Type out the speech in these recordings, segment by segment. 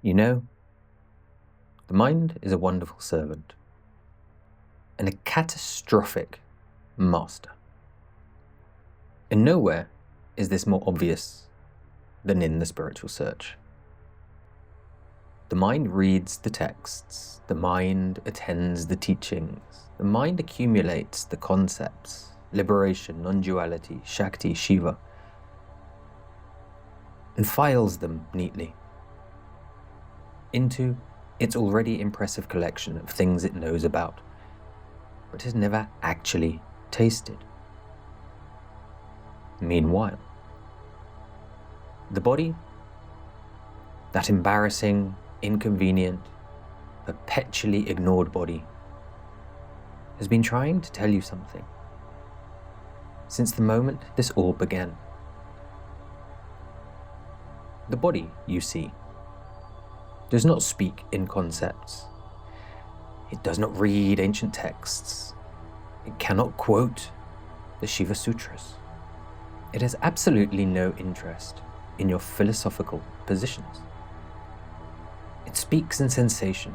You know, the mind is a wonderful servant and a catastrophic master. And nowhere is this more obvious than in the spiritual search. The mind reads the texts, the mind attends the teachings, the mind accumulates the concepts, liberation, non-duality, Shakti, Shiva, and files them neatly into its already impressive collection of things it knows about, but has never actually tasted. Meanwhile, the body, that embarrassing, inconvenient, perpetually ignored body, has been trying to tell you something since the moment this all began. The body, you see, does not speak in concepts. It does not read ancient texts. It cannot quote the Shiva Sutras. It has absolutely no interest in your philosophical positions. It speaks in sensation,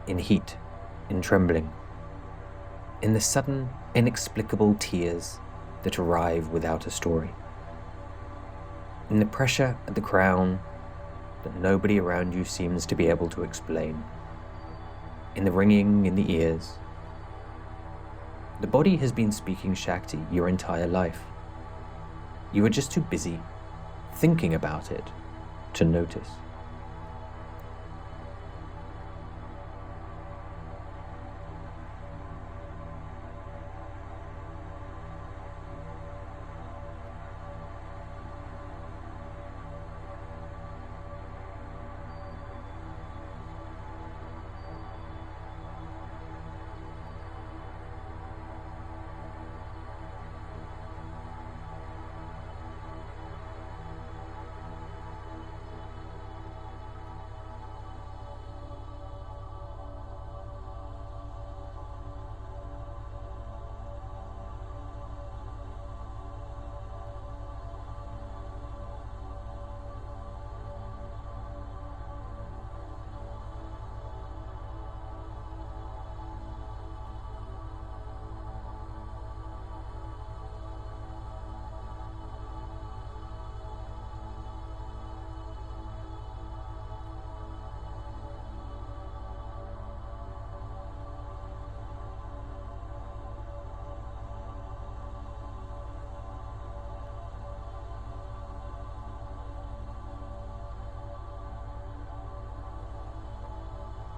in heat, in trembling, in the sudden, inexplicable tears that arrive without a story, in the pressure at the crown that nobody around you seems to be able to explain, in the ringing in the ears. The body has been speaking Shakti your entire life. You are just too busy thinking about it to notice.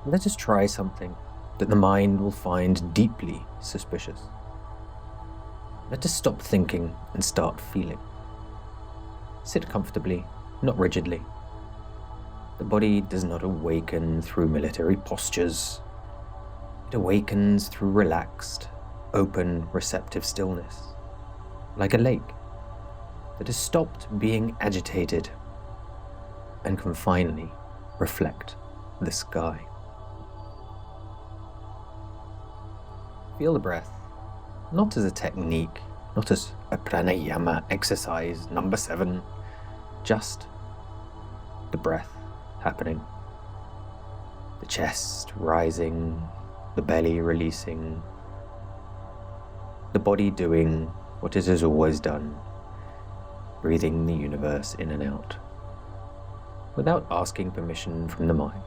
Let us try something that the mind will find deeply suspicious. Let us stop thinking and start feeling. Sit comfortably, not rigidly. The body does not awaken through military postures. It awakens through relaxed, open, receptive stillness, like a lake that has stopped being agitated and can finally reflect the sky. Feel the breath, not as a technique, not as a pranayama exercise number 7, just the breath happening. The chest rising, the belly releasing, the body doing what it has always done, breathing the universe in and out, without asking permission from the mind.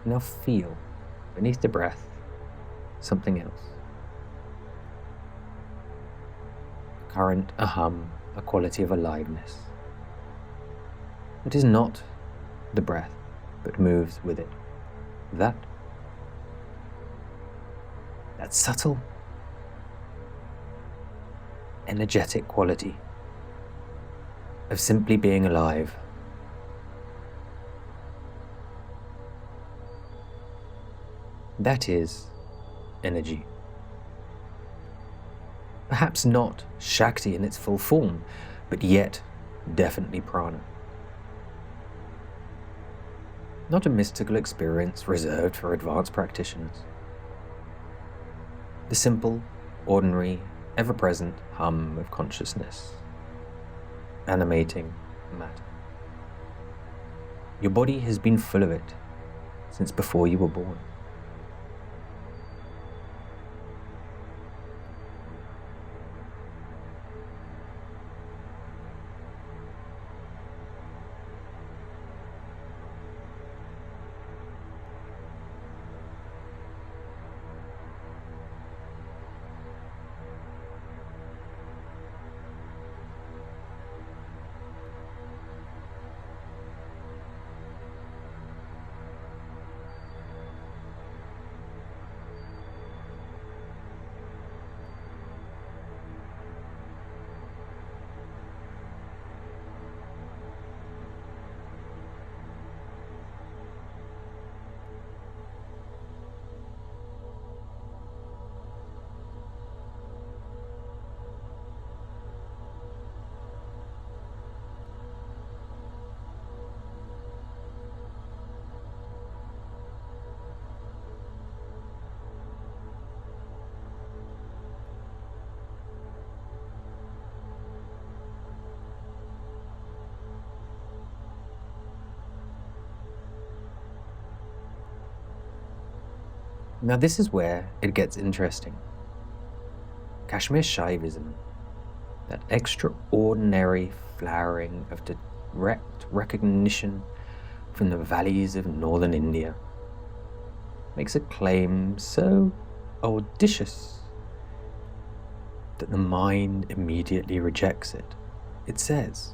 Now feel, beneath the breath, something else. A current, a hum, a quality of aliveness. It is not the breath, but moves with it. That subtle, energetic quality of simply being alive. That is energy. Perhaps not Shakti in its full form, but yet definitely prana. Not a mystical experience reserved for advanced practitioners. The simple, ordinary, ever-present hum of consciousness, animating matter. Your body has been full of it since before you were born. Now this is where it gets interesting. Kashmir Shaivism, that extraordinary flowering of direct recognition from the valleys of northern India, makes a claim so audacious that the mind immediately rejects it. It says,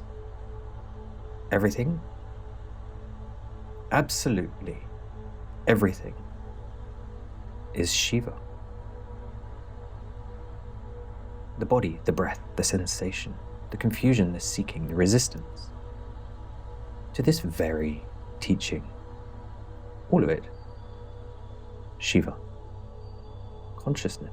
everything, absolutely everything, is Shiva. The body, the breath, the sensation, the confusion, the seeking, the resistance. To this very teaching, all of it, Shiva, consciousness.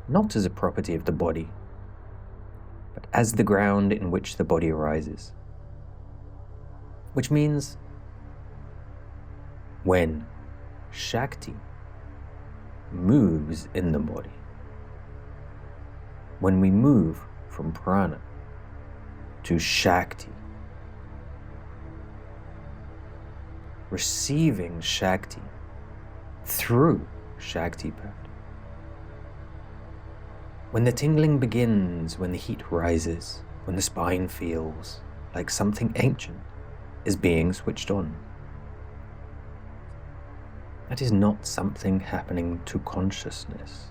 Not as a property of the body, but as the ground in which the body arises. Which means when Shakti moves in the body, when we move from prana to Shakti, receiving Shakti through Shaktipat, when the tingling begins, when the heat rises, when the spine feels like something ancient is being switched on, that is not something happening to consciousness.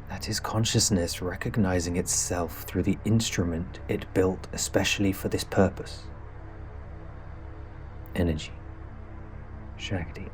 That is consciousness recognizing itself through the instrument it built especially for this purpose. Energy. Shakti.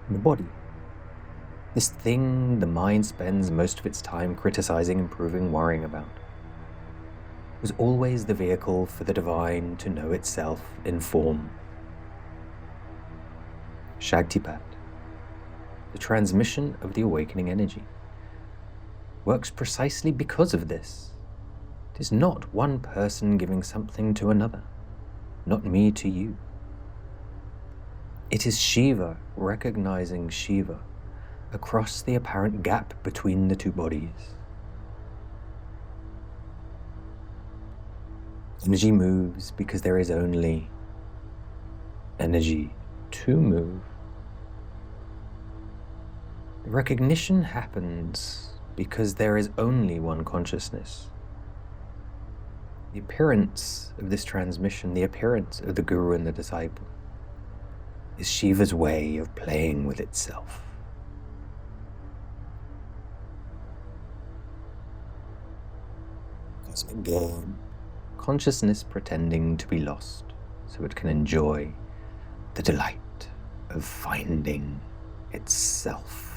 The body. This thing the mind spends most of its time criticizing, improving, worrying about, was always the vehicle for the divine to know itself in form. Shaktipat, the transmission of the awakening energy, works precisely because of this. It is not one person giving something to another, not me to you. It is Shiva recognizing Shiva across the apparent gap between the two bodies. Energy moves because there is only energy to move. The recognition happens because there is only one consciousness. The appearance of this transmission, the appearance of the guru and the disciple, is Shiva's way of playing with itself. Cosmic game. Consciousness pretending to be lost so it can enjoy the delight of finding itself.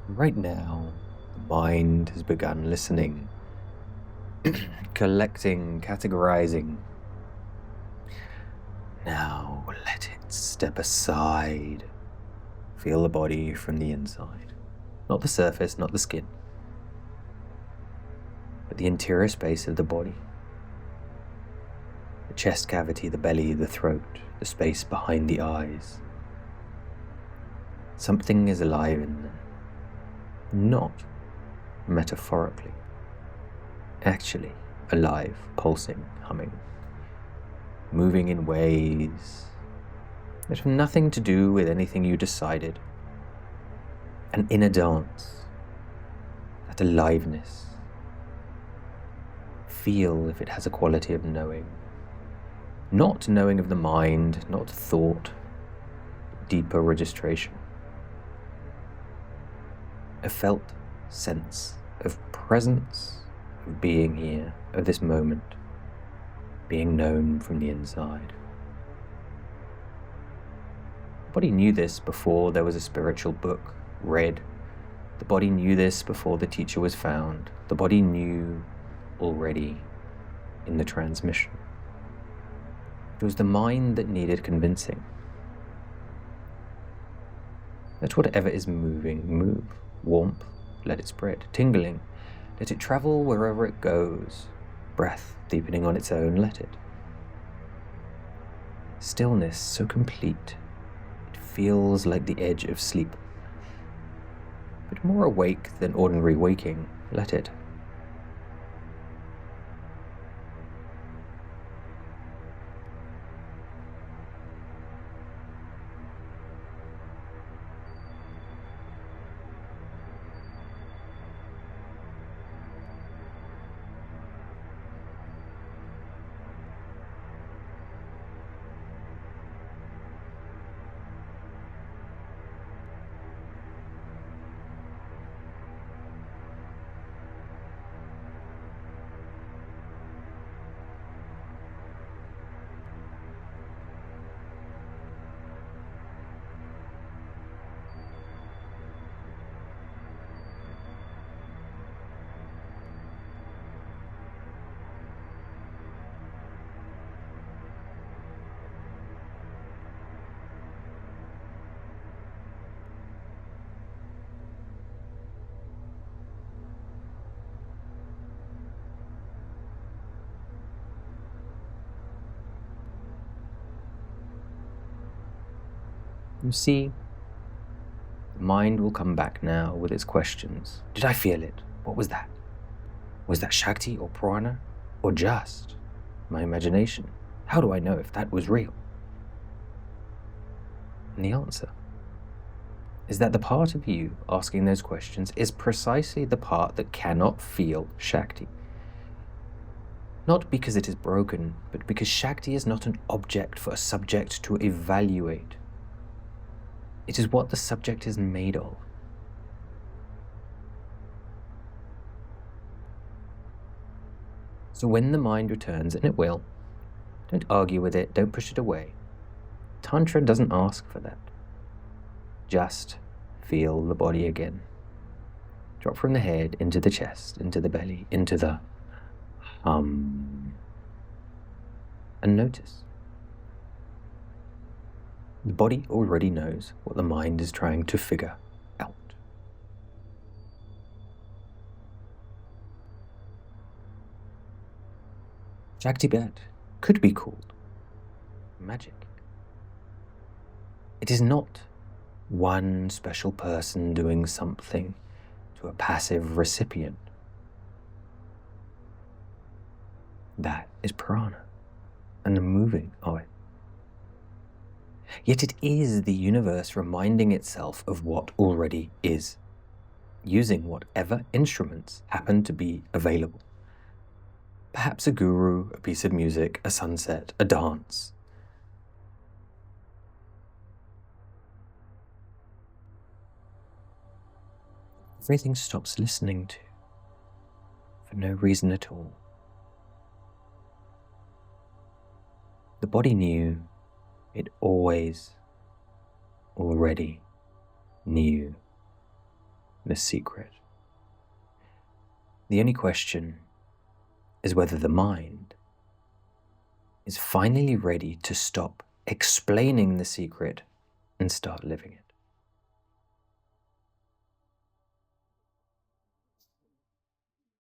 Right now, the mind has begun listening, collecting, categorizing. Now let it step aside. Feel the body from the inside. Not the surface, not the skin, but the interior space of the body. The chest cavity, the belly, the throat, the space behind the eyes. Something is alive in there. Not metaphorically, actually alive, pulsing, humming, moving in ways that have nothing to do with anything you decided. An inner dance, that aliveness. Feel if it has a quality of knowing. Not knowing of the mind, not thought, deeper registration. A felt sense of presence, of being here, of this moment, being known from the inside. The body knew this before there was a spiritual book read. The body knew this before the teacher was found. The body knew already in the transmission. It was the mind that needed convincing. Let whatever is moving move. Warmth, let it spread. Tingling, let it travel wherever it goes. Breath deepening on its own, let it. Stillness so complete, it feels like the edge of sleep. But more awake than ordinary waking, let it. You see, the mind will come back now with its questions. Did I feel it? What was that? Was that Shakti or prana? Or just my imagination? How do I know if that was real? And the answer is that the part of you asking those questions is precisely the part that cannot feel Shakti. Not because it is broken, but because Shakti is not an object for a subject to evaluate. It is what the subject is made of. So when the mind returns, and it will, don't argue with it, don't push it away. Tantra doesn't ask for that. Just feel the body again. Drop from the head into the chest, into the belly, into the hum. And notice. The body already knows what the mind is trying to figure out. Shaktipat could be called magic. It is not one special person doing something to a passive recipient. That is prana and the moving of it. Yet it is the universe reminding itself of what already is, using whatever instruments happen to be available. Perhaps a guru, a piece of music, a sunset, a dance. Everything stops listening to, for no reason at all. The body knew. It always, already knew the secret. The only question is whether the mind is finally ready to stop explaining the secret and start living it.